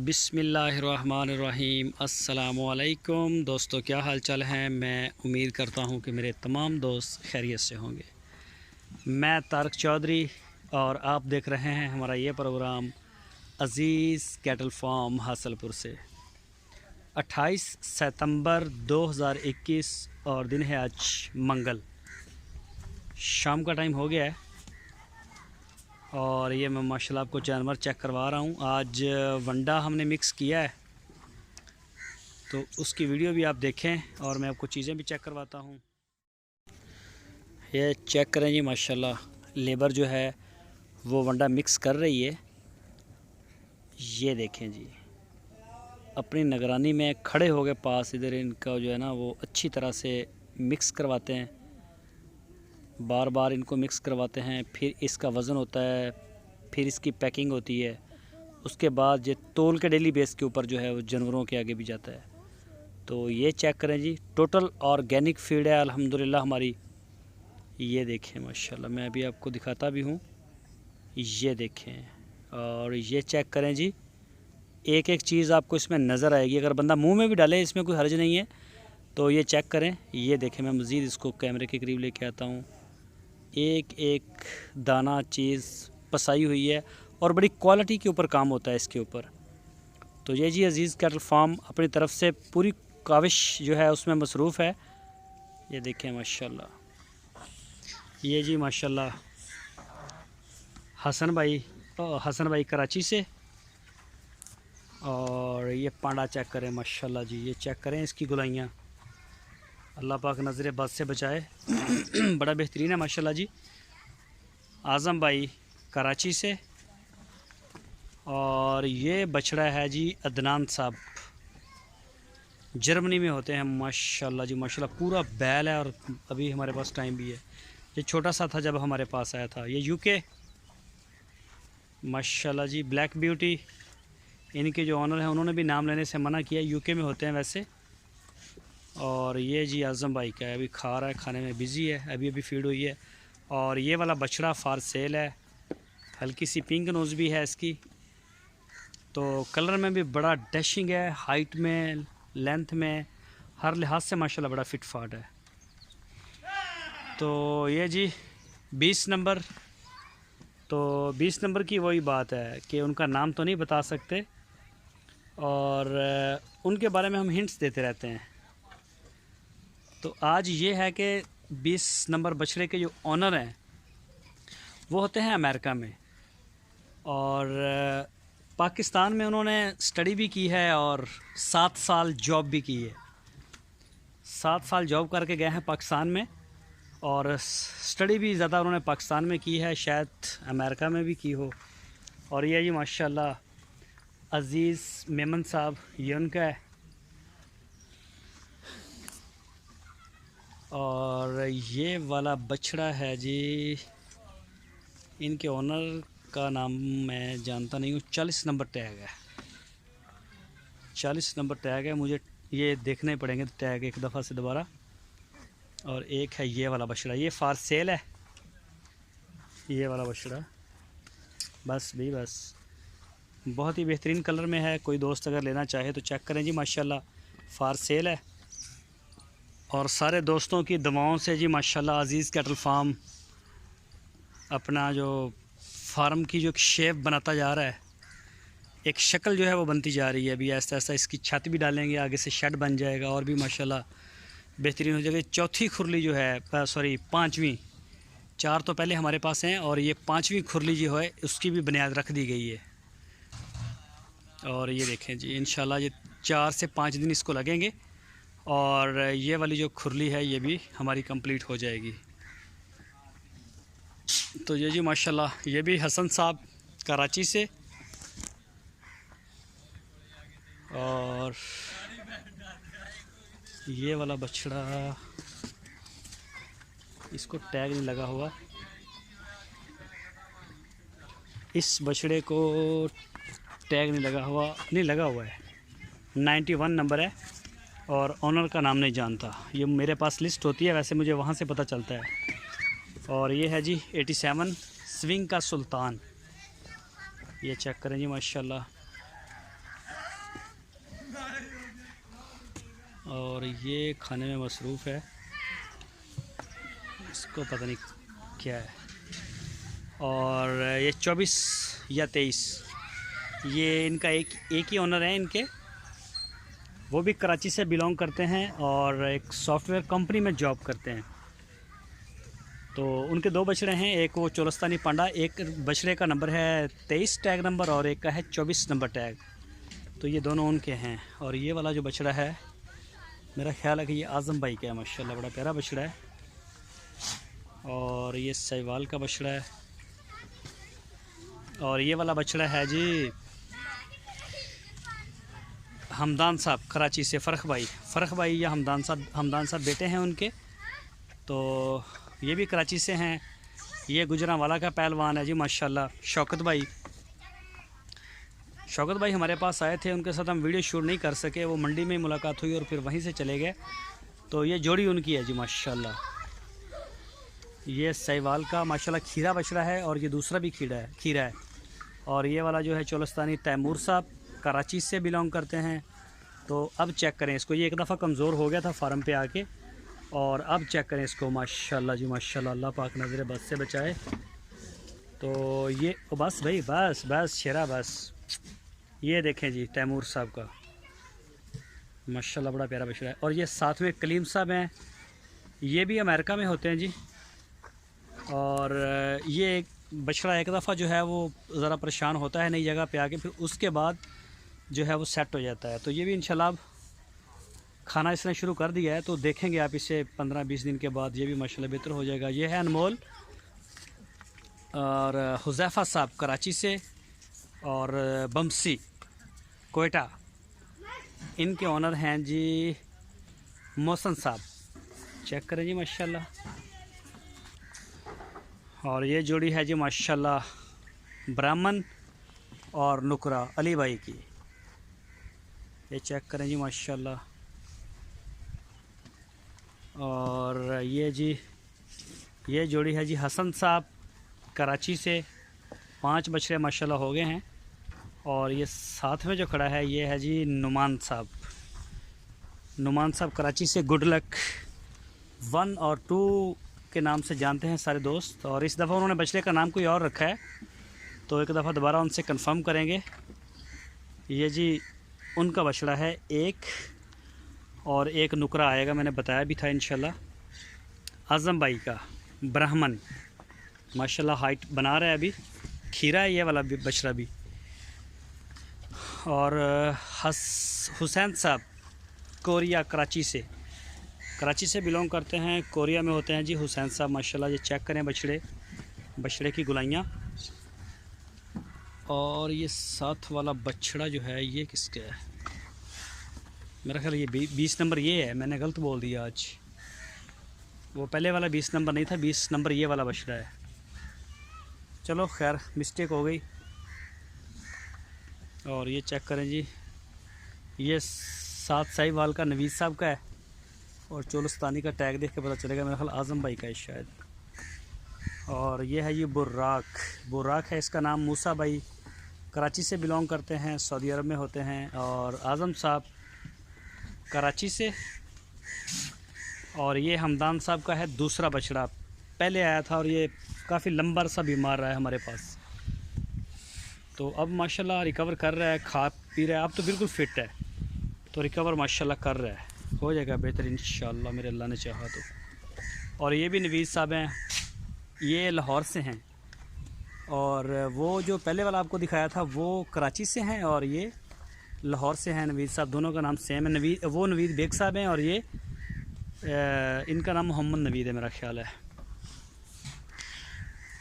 बिस्मिल्लाहिर्रहमानिर्रहीम। अस्सलामुअलैकुम दोस्तों, क्या हाल चाल हैं। मैं उम्मीद करता हूं कि मेरे तमाम दोस्त खैरियत से होंगे। मैं तारक चौधरी और आप देख रहे हैं हमारा ये प्रोग्राम अज़ीज़ कैटल फार्म हासलपुर से। 28 सितंबर 2021 और दिन है आज मंगल। शाम का टाइम हो गया है और ये मैं माशाल्लाह आपको जानवर चेक करवा रहा हूँ। आज वंडा हमने मिक्स किया है तो उसकी वीडियो भी आप देखें और मैं आपको चीज़ें भी चेक करवाता हूँ। ये चेक करें जी, माशाल्लाह लेबर जो है वो वंडा मिक्स कर रही है। ये देखें जी, अपनी निगरानी में खड़े हो गए पास, इधर इनका जो है ना वो अच्छी तरह से मिक्स करवाते हैं, बार बार इनको मिक्स करवाते हैं। फिर इसका वज़न होता है, फिर इसकी पैकिंग होती है, उसके बाद ये तोल के डेली बेस के ऊपर जो है वो जानवरों के आगे भी जाता है। तो ये चेक करें जी, टोटल ऑर्गेनिक फीड है अल्हम्दुलिल्लाह हमारी। ये देखें माशाल्लाह, मैं अभी आपको दिखाता भी हूँ। ये देखें और ये चेक करें जी, एक एक चीज़ आपको इसमें नज़र आएगी। अगर बंदा मुंह में भी डाले इसमें कोई हर्ज नहीं है। तो ये चेक करें। ये देखें, मैं मज़ीद इसको कैमरे के करीब लेके आता हूँ। एक एक दाना चीज़ पसाई हुई है और बड़ी क्वालिटी के ऊपर काम होता है इसके ऊपर। तो ये जी अज़ीज़ कैटल फार्म अपनी तरफ से पूरी काविश जो है उसमें मसरूफ़ है। ये देखें माशाल्लाह, ये जी माशाल्लाह हसन भाई कराची से। और ये पांडा चेक करें माशाल्लाह जी, ये चेक करें इसकी गुलाइयाँ। अल्लाह पाक नज़र बद से बचाए। बड़ा बेहतरीन है माशाल्लाह जी। आज़म भाई कराची से। और ये बछड़ा है जी अदनान साहब, जर्मनी में होते हैं माशाल्लाह जी। माशाल्लाह पूरा बैल है और अभी हमारे पास टाइम भी है। ये छोटा सा था जब हमारे पास आया था। ये यूके माशाल्लाह जी, ब्लैक ब्यूटी। इनके जो ऑनर हैं उन्होंने भी नाम लेने से मना किया, यूके में होते हैं वैसे। और ये जी आज़म भाई का है, अभी खा रहा है, खाने में बिज़ी है, अभी अभी फीड हुई है। और ये वाला बछड़ा फार सेल है, हल्की सी पिंक नोज़ भी है इसकी। तो कलर में भी बड़ा डैशिंग है, हाइट में, लेंथ में, हर लिहाज से माशाल्लाह बड़ा फिट फाट है। तो ये जी 20 नंबर। तो 20 नंबर की वही बात है कि उनका नाम तो नहीं बता सकते और उनके बारे में हम हिंट्स देते रहते हैं। तो आज ये है कि 20 नंबर बछड़े के जो ऑनर हैं वो होते हैं अमेरिका में, और पाकिस्तान में उन्होंने स्टडी भी की है और 7 साल जॉब भी की है। 7 साल जॉब करके गए हैं पाकिस्तान में और स्टडी भी ज़्यादा उन्होंने पाकिस्तान में की है, शायद अमेरिका में भी की हो। और ये जी माशाल्लाह अज़ीज़ मेमन साहब, ये उनका है। और ये वाला बछड़ा है जी, इनके ओनर का नाम मैं जानता नहीं हूँ। 40 नंबर टैग है, 40 नंबर टैग है। मुझे ये देखने पड़ेंगे टैग एक दफ़ा से दोबारा। और एक है ये वाला बछड़ा, ये फार सेल है, ये वाला बछड़ा। बस भी बस, बहुत ही बेहतरीन कलर में है। कोई दोस्त अगर लेना चाहे तो चेक करें जी, माशाल्लाह फार सेल है। और सारे दोस्तों की दुआओं से जी माशाल्लाह अज़ीज़ कैटल फार्म अपना जो फार्म की जो शेप बनाता जा रहा है, एक शक्ल जो है वो बनती जा रही है। अभी ऐसा ऐसा इसकी छत भी डालेंगे, आगे से शेड बन जाएगा और भी माशाल्लाह बेहतरीन हो जाएगी। चौथी खुरली जो है, सॉरी पाँचवीं, 4 तो पहले हमारे पास हैं और ये 5वीं खुरली जो है उसकी भी बुनियाद रख दी गई है। और ये देखें जी, इंशाल्लाह ये 4 से 5 दिन इसको लगेंगे और ये वाली जो खुरली है ये भी हमारी कंप्लीट हो जाएगी। तो ये जी माशाल्लाह, ये भी हसन साहब कराची से। और ये वाला बछड़ा, इसको टैग नहीं लगा हुआ, इस बछड़े को टैग नहीं लगा हुआ है। 91 नंबर है और ऑनर का नाम नहीं जानता। ये मेरे पास लिस्ट होती है, वैसे मुझे वहाँ से पता चलता है। और ये है जी 87 स्विंग का सुल्तान। ये चेक करें जी माशाल्लाह, और ये खाने में मसरूफ़ है, इसको पता नहीं क्या है। और ये 24 या 23, ये इनका एक ही ओनर है इनके, वो भी कराची से बिलोंग करते हैं और एक सॉफ्टवेयर कंपनी में जॉब करते हैं। तो उनके 2 बछड़े हैं, एक वो चोलस्तानी पांडा, एक बछड़े का नंबर है 23 टैग नंबर और एक का है 24 नंबर टैग। तो ये दोनों उनके हैं। और ये वाला जो बछड़ा है मेरा ख्याल है कि ये आज़म भाई का है, माशाल्लाह बड़ा प्यारा बछड़ा है। और ये सहवाल का बछड़ा है। और ये वाला बछड़ा है जी हमदान साहब कराची से, फ़रख भाई या हमदान साहब बेटे हैं उनके। तो ये भी कराची से हैं। ये गुजरांवाला का पहलवान है जी माशाल्लाह, शौकत भाई हमारे पास आए थे, उनके साथ हम वीडियो शूट नहीं कर सके, वो मंडी में मुलाकात हुई और फिर वहीं से चले गए। तो ये जोड़ी उनकी है जी माशाल्लाह। ये सहवाल का माशाल्लाह खीरा बछड़ा है और ये दूसरा भी खीरा है। और ये वाला जो है चोलस्तानी तैमूर साहब कराची से बिलोंग करते हैं। तो अब चेक करें इसको, ये एक दफ़ा कमज़ोर हो गया था फार्म पे आके, और अब चेक करें इसको माशाल्लाह जी माशाल्लाह, अल्लाह पाक नज़र बस से बचाए। तो ये बस भाई बस शेरा बस, ये देखें जी तैमूर साहब का माशाल्लाह बड़ा प्यारा बछड़ा है। और ये साथ में कलीम साहब हैं, ये भी अमेरिका में होते हैं जी। और ये एक बछड़ा एक दफ़ा जो है वो ज़रा परेशान होता है नई जगह पे आके, फिर उसके बाद जो है वो सेट हो जाता है। तो ये भी इंशाल्लाह खाना इसने शुरू कर दिया है, तो देखेंगे आप इसे 15-20 दिन के बाद, ये भी माशाल्लाह बेहतर हो जाएगा। ये है अनमोल और हुज़ैफ़ा साहब कराची से और बमसी कोयटा, इनके ओनर हैं जी मोहसन साहब। चेक करें जी माशाल्लाह। और ये जोड़ी है जी माशाल्लाह ब्राह्मण और नुकरा अली भाई की, ये चेक करें जी माशाल्लाह। और ये जी ये जोड़ी है जी हसन साहब कराची से, 5 बछड़े माशाल्लाह हो गए हैं। और ये साथ में जो खड़ा है ये है जी नुमान साहब कराची से, गुड लक 1 और 2 के नाम से जानते हैं सारे दोस्त। और इस दफ़ा उन्होंने बछड़े का नाम कोई और रखा है, तो एक दफ़ा दोबारा उनसे कंफर्म करेंगे। ये जी उनका बछड़ा है एक, और एक नुकरा आएगा, मैंने बताया भी था इंशाल्लाह। आज़म भाई का ब्राह्मण माशाल्लाह हाइट बना रहा है, अभी खीरा है ये वाला भी बछड़ा भी। और हुसैन साहब कोरिया कराची से बिलोंग करते हैं, कोरिया में होते हैं जी हुसैन साहब माशाल्लाह। ये चेक करें बछड़े की गुलाइयाँ। और ये साथ वाला बछड़ा जो है ये किसका है, मेरा ख्याल ये 20 नंबर ये है, मैंने गलत बोल दिया आज, वो पहले वाला 20 नंबर नहीं था, 20 नंबर ये वाला बछड़ा है। चलो खैर मिस्टेक हो गई। और ये चेक करें जी, ये साथ साहिवाल का नवीद साहब का है, और चोलस्तानी का टैग देख के पता चलेगा, मेरा ख्याल आज़म भाई का है शायद। और ये है ये बुर्राक है इसका नाम। मूसा भाई कराची से बिलोंग करते हैं, सऊदी अरब में होते हैं। और आज़म साहब कराची से। और ये हमदान साहब का है दूसरा बछड़ा, पहले आया था और ये काफ़ी लंबा सा बीमार रहा है हमारे पास, तो अब माशाल्लाह रिकवर कर रहा है, खा पी रहा है, अब तो बिल्कुल फ़िट है, तो रिकवर माशाल्लाह कर रहा है, हो जाएगा बेहतर इंशाल्लाह मेरे अल्लाह ने चाहा तो। और ये भी नवीद साहब हैं, ये लाहौर से हैं। और वो जो पहले वाला आपको दिखाया था वो कराची से हैं, और ये लाहौर से हैं नवीद साहब, दोनों का नाम सेम है। वो नवीद बेग साहब हैं और ये इनका नाम मोहम्मद नवीद है मेरा ख्याल है।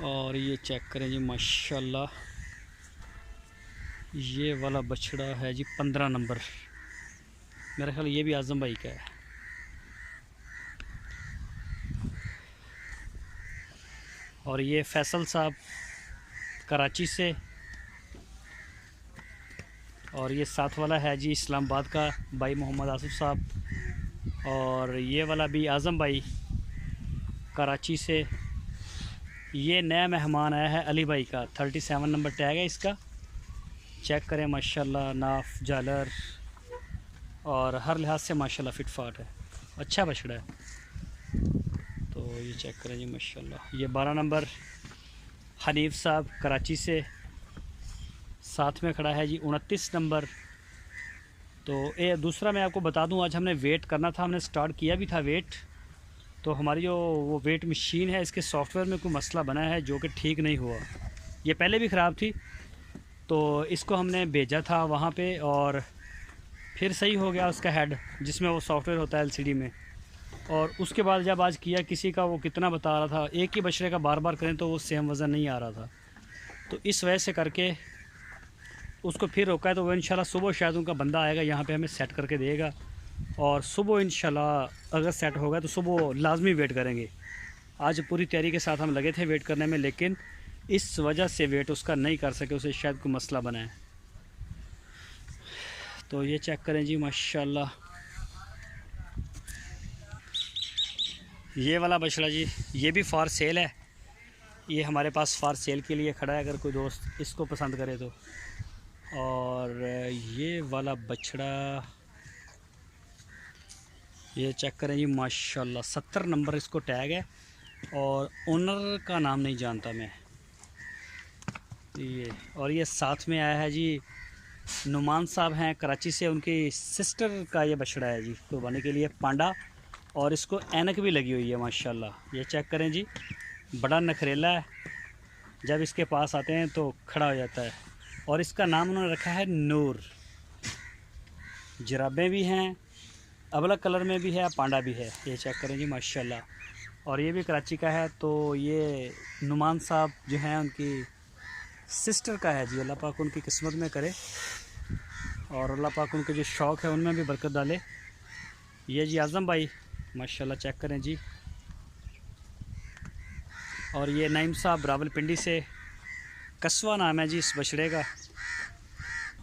और ये चेक करें जी माशाल्लाह, ये वाला बछड़ा है जी 15 नंबर, मेरा ख्याल ये भी आज़म भाई का है। और ये फैसल साहब कराची से। और ये साथ वाला है जी इस्लामाबाद का भाई मोहम्मद आसिफ साहब। और ये वाला भी आज़म भाई कराची से। ये नया मेहमान आया है अली भाई का, 37 नंबर टैग है इसका, चेक करें माशाल्लाह, नाफ झालर और हर लिहाज से माशाल्लाह फिट फाट है, अच्छा बछड़ा है। तो ये चेक करें जी माशाल्लाह। ये 12 नंबर हनीफ साहब कराची से, साथ में खड़ा है जी 29 नंबर। तो ये दूसरा मैं आपको बता दूं, आज हमने वेट करना था, हमने स्टार्ट किया भी था वेट। तो हमारी जो वो वेट मशीन है, इसके सॉफ्टवेयर में कोई मसला बना है जो कि ठीक नहीं हुआ। ये पहले भी ख़राब थी, तो इसको हमने भेजा था वहाँ पे और फिर सही हो गया उसका हेड, जिसमें वो सॉफ्टवेयर होता है एलसीडी में। और उसके बाद जब आज किया किसी का, वो कितना बता रहा था, एक ही बछड़े का बार बार करें तो वो सेम वज़न नहीं आ रहा था। तो इस वजह से करके उसको फिर रोका है। तो वो इंशाल्लाह सुबह शायद उनका बंदा आएगा यहाँ पे, हमें सेट करके देगा। और सुबह इंशाल्लाह अगर सेट होगा तो सुबह लाजमी वेट करेंगे। आज पूरी तैयारी के साथ हम लगे थे वेट करने में, लेकिन इस वजह से वेट उसका नहीं कर सके, उसे शायद कोई मसला बना है। तो ये चेक करें जी माशाल्लाह। ये वाला बछड़ा जी, ये भी फॉर सेल है। ये हमारे पास फॉर सेल के लिए खड़ा है, अगर कोई दोस्त इसको पसंद करे तो। और ये वाला बछड़ा ये चेक करें जी माशाल्लाह, 70 नंबर इसको टैग है और ओनर का नाम नहीं जानता मैं ये। और ये साथ में आया है जी, नुमान साहब हैं कराची से, उनकी सिस्टर का ये बछड़ा है जी कुर्बानी के लिए, पांडा। और इसको ऐनक भी लगी हुई है माशाल्लाह। ये चेक करें जी, बड़ा नखरेला है, जब इसके पास आते हैं तो खड़ा हो जाता है। और इसका नाम उन्होंने रखा है नूर। जराबें भी हैं, अबलग कलर में भी है, पांडा भी है। ये चेक करें जी माशाल्लाह। और ये भी कराची का है। तो ये नुमान साहब जो हैं उनकी सिस्टर का है जी। अल्लाह पाक उनकी किस्मत में करे और अल्लाह पाक उनके जो शौक़ है उनमें भी बरकत डाले। ये जी आज़म भाई माशाल्लाह, चेक करें जी। और ये नईम साहब रावलपिंडी से, कस्वा नाम है जी इस बछड़े का।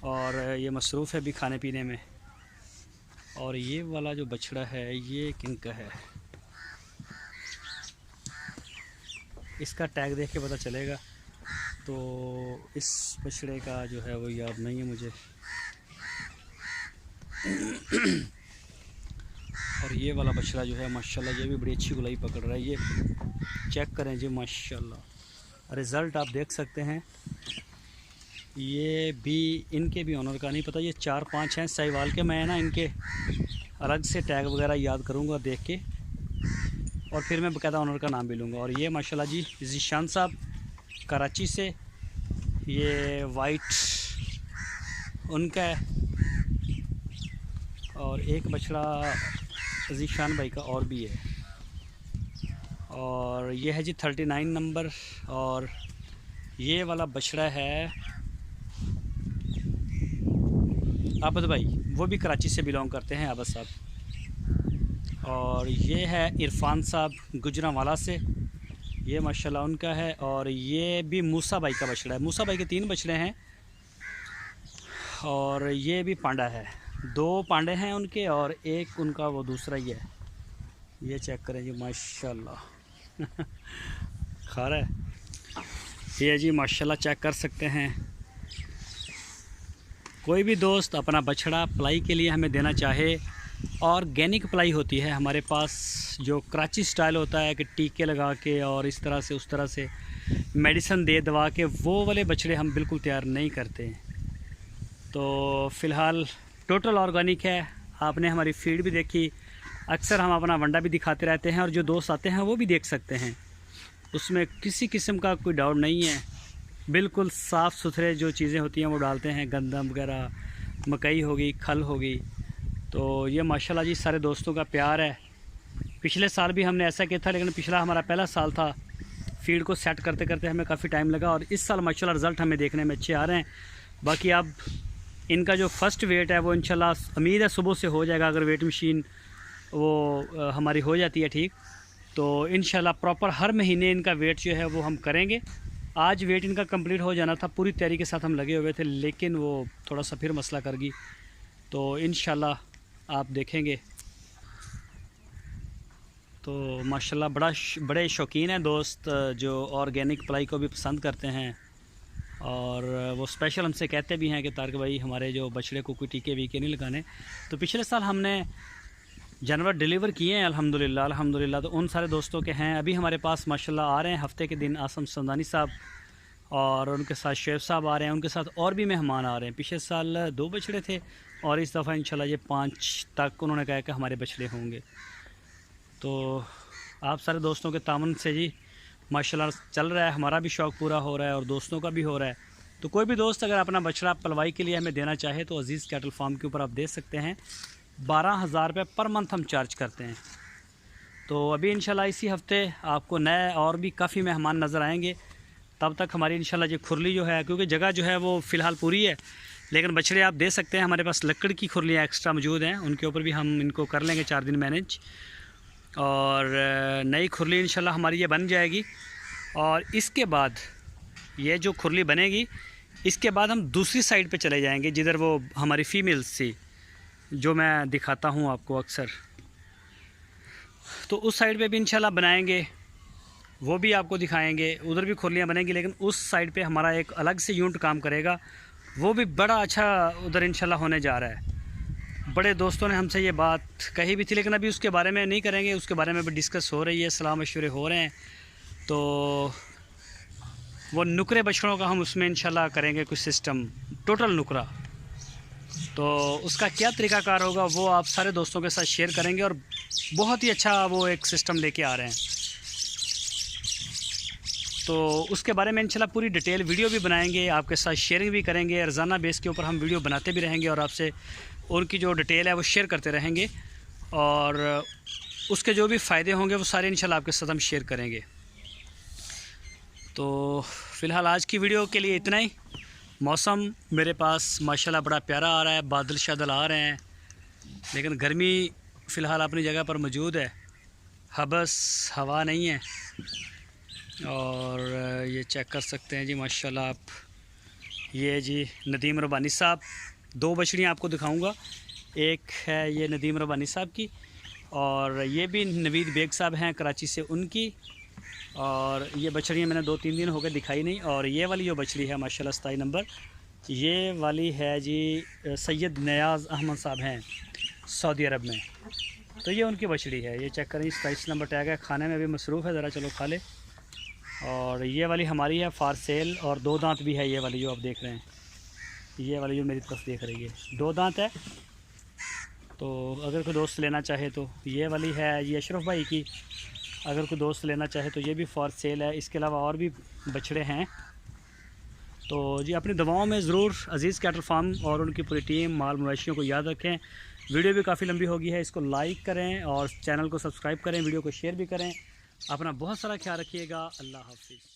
और ये मसरूफ़ है भी खाने पीने में। और ये वाला जो बछड़ा है ये किन का है, इसका टैग देख के पता चलेगा। तो इस बछड़े का जो है वो याद नहीं है मुझे। और ये वाला बछड़ा जो है माशाल्लाह, ये भी बड़ी अच्छी गुलाई पकड़ रहा है। ये चेक करें जी माशाल्लाह, रिज़ल्ट आप देख सकते हैं। ये भी इनके भी ऑनर का नहीं पता। ये 4-5 हैं साहिवाल के। मैं ना इनके अलग से टैग वगैरह याद करूँगा देख के, और फिर मैं बाकायदा ऑनर का नाम भी लूँगा। और ये माशाल्लाह जी ज़ीशान साहब कराची से, ये वाइट उनका है। और एक बछड़ा ज़ीशान भाई का और भी है। और ये है जी 39 नंबर। और ये वाला बछड़ा है आबद भाई, वो भी कराची से बिलोंग करते हैं, आबद साहब। और ये है इरफान साहब गुजरांवाला से, ये माशाल्लाह उनका है। और ये भी मूसा भाई का बछड़ा है। मूसा भाई के 3 बछड़े हैं और ये भी पांडा है। 2 पांडे हैं उनके और एक उनका वो दूसरा ही है। ये चेक करें जी माशाल्लाह। खा रहा है ये जी माशाल्लाह, चेक कर सकते हैं। कोई भी दोस्त अपना बछड़ा पलाई के लिए हमें देना चाहे, ऑर्गेनिक पलाई होती है हमारे पास, जो कराची स्टाइल होता है कि टीके लगा के और इस तरह से उस तरह से मेडिसिन दे दवा के, वो वाले बछड़े हम बिल्कुल तैयार नहीं करते हैं। तो फ़िलहाल टोटल ऑर्गेनिक है। आपने हमारी फीड भी देखी, अक्सर हम अपना वंडा भी दिखाते रहते हैं और जो दोस्त आते हैं वो भी देख सकते हैं, उसमें किसी किस्म का कोई डाउट नहीं है। बिल्कुल साफ़ सुथरे जो चीज़ें होती हैं वो डालते हैं, गंदम वगैरह, मकई होगी, खल होगी। तो ये माशाल्लाह जी सारे दोस्तों का प्यार है। पिछले साल भी हमने ऐसा किया था, लेकिन पिछला हमारा पहला साल था। फीड को सेट करते करते हमें काफ़ी टाइम लगा और इस साल माशाल्लाह रिज़ल्ट हमें देखने में अच्छे आ रहे हैं। बाकी अब इनका जो फ़र्स्ट वेट है वो इंशाल्लाह उम्मीद है सुबह से हो जाएगा। अगर वेट मशीन वो हमारी हो जाती है ठीक, तो इंशाल्लाह प्रॉपर हर महीने इनका वेट जो है वो हम करेंगे। आज वेट इनका कंप्लीट हो जाना था, पूरी तैयारी के साथ हम लगे हुए थे, लेकिन वो थोड़ा सा फिर मसला कर गई। तो इंशाल्लाह आप देखेंगे। तो माशाल्लाह बड़े शौकीन हैं दोस्त जो ऑर्गेनिक पलाई को भी पसंद करते हैं। और वो स्पेशल हमसे कहते भी हैं कि तारिक भाई हमारे जो बछड़े को कोई टीके वीके नहीं लगाने। तो पिछले साल हमने जानवर डिलीवर किए हैं अल्हम्दुलिल्लाह। तो उन सारे दोस्तों के हैं अभी हमारे पास माशाल्लाह आ रहे हैं हफ़्ते के दिन आसम समदानी साहब और उनके साथ शेफ साहब आ रहे हैं, उनके साथ और भी मेहमान आ रहे हैं। पिछले साल 2 बछड़े थे और इस दफ़ा इंशाल्लाह ये 5 तक उन्होंने कहा कि हमारे बछड़े होंगे। तो आप सारे दोस्तों के तामन से जी माशाल्लाह चल रहा है, हमारा भी शौक़ पूरा हो रहा है और दोस्तों का भी हो रहा है। तो कोई भी दोस्त अगर अपना बछड़ा पलवाई के लिए हमें देना चाहे तो अज़ीज़ कैटल फार्म के ऊपर आप दे सकते हैं। 12,000 रुपये पर मंथ हम चार्ज करते हैं। तो अभी इंशाल्लाह इसी हफ़्ते आपको नए और भी काफ़ी मेहमान नज़र आएंगे। तब तक हमारी इंशाल्लाह ये खुरली जो है, क्योंकि जगह जो है वो फ़िलहाल पूरी है, लेकिन बछड़े आप दे सकते हैं। हमारे पास लकड़ की खुरलियाँ एक्स्ट्रा मौजूद हैं, उनके ऊपर भी हम इनको कर लेंगे 4 दिन मैनेज। और नई खुरली इंशाल्लाह हमारी ये बन जाएगी। और इसके बाद ये जो खुरली बनेगी, इसके बाद हम दूसरी साइड पे चले जाएंगे जिधर वो हमारी फ़ीमेल्स थी, जो मैं दिखाता हूँ आपको अक्सर। तो उस साइड पे भी इंशाल्लाह बनाएंगे, वो भी आपको दिखाएंगे। उधर भी खुरलियाँ बनेंगी, लेकिन उस साइड पे हमारा एक अलग से यूनिट काम करेगा, वो भी बड़ा अच्छा उधर इंशाल्लाह होने जा रहा है। बड़े दोस्तों ने हमसे ये बात कही भी थी, लेकिन अभी उसके बारे में नहीं करेंगे, उसके बारे में भी डिस्कस हो रही है, सलाह मशवरे हो रहे हैं। तो वो नुकरे बछड़ों का हम उसमें इंशाल्लाह करेंगे कुछ सिस्टम, टोटल नुकरा। तो उसका क्या तरीक़ाकार होगा वो आप सारे दोस्तों के साथ शेयर करेंगे, और बहुत ही अच्छा वो एक सिस्टम लेके आ रहे हैं। तो उसके बारे में इंशाल्लाह पूरी डिटेल वीडियो भी बनाएंगे, आपके साथ शेयरिंग भी करेंगे। रोज़ाना बेस के ऊपर हम वीडियो बनाते भी रहेंगे और आपसे उनकी जो डिटेल है वो शेयर करते रहेंगे, और उसके जो भी फ़ायदे होंगे वो सारे इंशाल्लाह आपके साथ हम शेयर करेंगे। तो फ़िलहाल आज की वीडियो के लिए इतना ही। मौसम मेरे पास माशाल्लाह बड़ा प्यारा आ रहा है, बादल शादल आ रहे हैं, लेकिन गर्मी फ़िलहाल अपनी जगह पर मौजूद है, हबस हवा नहीं है। और ये चेक कर सकते हैं जी माशाल्लाह आप, ये जी नदीम रबानी साहब, 2 बछड़ियाँ आपको दिखाऊंगा। एक है ये नदीम रबानी साहब की, और ये भी नवीद बेग साहब हैं कराची से, उनकी। और ये बछड़ियाँ मैंने 2-3 दिन हो गए दिखाई नहीं। और ये वाली जो बछड़ी है माशाल्लाह 27 नंबर, ये वाली है जी सैयद नियाज़ अहमद साहब हैं सऊदी अरब में, तो ये उनकी बछड़ी है। ये चेक करें, 27 नंबर टैग है, खाने में भी मसरूफ़ है, ज़रा चलो खा ले। और ये वाली हमारी है फार सेल, और 2 दांत भी है ये वाली जो आप देख रहे हैं, ये वाली जो मेरी तरफ देख रही है 2 दांत है। तो अगर कोई दोस्त लेना चाहे तो ये वाली है, ये अशरफ भाई की, अगर कोई दोस्त लेना चाहे तो ये भी फॉर सेल है। इसके अलावा और भी बछड़े हैं। तो जी अपनी दवाओं में ज़रूर अज़ीज़ कैटल फार्म और उनकी पूरी टीम माल मवेशियों को याद रखें। वीडियो भी काफ़ी लंबी हो गई है, इसको लाइक करें और चैनल को सब्सक्राइब करें, वीडियो को शेयर भी करें। अपना बहुत सारा ख्याल रखिएगा। अल्लाह हाफ़िज़।